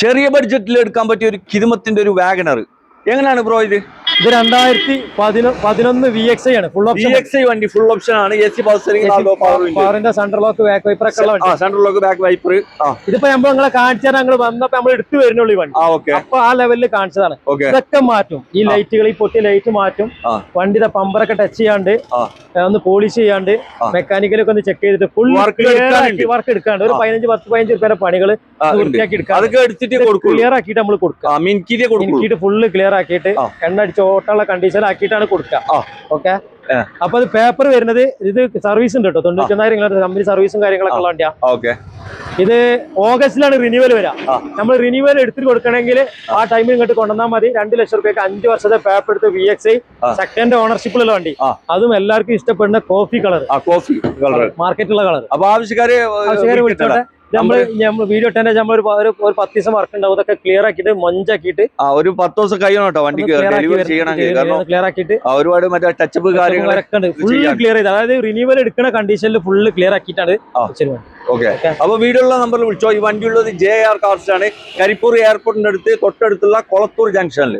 ചെറിയ ബഡ്ജറ്റിൽ എടുക്കാൻ പറ്റിയ ഒരു കിതുമത്തിന്റെ ഒരു വാഗണർ എങ്ങനെയാണ് ബ്രോ ഇത്? ഇത് 2011 VXi ആണ്. ഫുൾ ഓപ്ഷൻ VXi വണ്ടി ഫുൾ ഓപ്ഷൻ ആണ്. AC പവർ സ്റ്റിയറിംഗ്, പവറിന്റെ സെൻട്രൽ ലോക്ക് ബാക്ക് വൈപ്പർ ഒക്കെ ഉള്ള വണ്ടി. Central lock back wiper. ഇതിപ്പോ നമ്മൾ നിങ്ങളെ കാണിച്ചാൽ ഞങ്ങൾ വന്നപ്പോ നമ്മൾ എടുത്തു വരുന്നുള്ളൂ ഈ വണ്ടി. അപ്പൊ ആ ലെവലിൽ കാണിച്ചതാണ്. ഇതൊക്കെ മാറ്റും. ഈ ലൈറ്റുകൾ, ഈ പൊട്ടി ലൈറ്റ് മാറ്റും. വണ്ടിയുടെ പമ്പറൊക്കെ ടച്ച് ചെയ്യാണ്ട്, ഒന്ന് പോളിഷ് ചെയ്യാണ്ട്, മെക്കാനിക്കലൊക്കെ ഒന്ന് ചെക്ക് ചെയ്തിട്ട് ഫുൾ വർക്ക് എടുക്കാണ്ട് ഒരു 15 രൂപയുടെ പണികൾ വൃത്തിയാക്കി എടുക്കാം. ക്ലിയർ ആക്കിയിട്ട് നമ്മൾ കൊടുക്കാം. ഫുള്ള് ക്ലിയർ ആക്കിയിട്ട് എണ്ണ അടിച്ച് ഓട്ടമുള്ള കണ്ടീഷൻ ആക്കിയിട്ടാണ് കൊടുക്കുക. ഓക്കെ. അപ്പൊ അത് പേപ്പർ വരുന്നത്, ഇത് സർവീസ് ഉണ്ട് കേട്ടോ. 99,000 കമ്പനി സർവീസും കാര്യങ്ങളൊക്കെ ഉള്ള വണ്ടിയാ. ഇത് ഓഗസ്റ്റിലാണ് റിന്യൂവൽ വരിക. നമ്മൾ റിന്യൂവൽ എടുത്തിട്ട് കൊടുക്കണമെങ്കിൽ ആ ടൈമിൽ ഇങ്ങോട്ട് കൊണ്ടുവന്നാൽ മതി. 2 ലക്ഷം രൂപയ്ക്ക് 5 വർഷത്തെ പേപ്പർ എടുത്ത് VXi സെക്കൻഡ് ഓണർഷിപ്പിലുള്ള വണ്ടി. അതും എല്ലാവർക്കും ഇഷ്ടപ്പെടുന്ന കോഫി കളർ, മാർക്കറ്റുള്ള കളർ. അപ്പൊ ആവശ്യക്കാര് വിളിച്ചോട്ടെ. നമ്മൾ വീഡിയോ ഇട്ടതിന്റെ നമ്മൾ ഒരു 10 ദിവസം വർക്ക് ഉണ്ടാവും. അതൊക്കെ ക്ലിയർ ആക്കിയിട്ട് മൊഞ്ചാക്കിയിട്ട് ഒരു 10 ദിവസം കഴിയണം കേട്ടോ വണ്ടിക്ക് ഡെലിവറി ചെയ്യണം. ക്ലിയർ ആക്കിയിട്ട് ഒരുപാട് മറ്റേ ടച്ചപ്പ് കാര്യങ്ങളൊക്കെ ഉണ്ട്. ഫുൾ ക്ലിയർ ചെയ്ത്, അതായത് റിന്യൂവൽ എടുക്കുന്ന കണ്ടീഷനിൽ ഫുള്ള് ക്ലിയർ ആക്കിയിട്ടാണ്. ഓക്കെ. അപ്പൊ വീഡിയോയുള്ള നമ്പറിൽ വിളിച്ചോ. ഈ വണ്ടി ഉള്ളത് JR കാർസ് ആണ്. കരിപ്പൂർ എയർപോർട്ടിന്റെ അടുത്ത് തൊട്ടടുത്തുള്ള കൊളത്തൂർ ജംഗ്ഷനിൽ.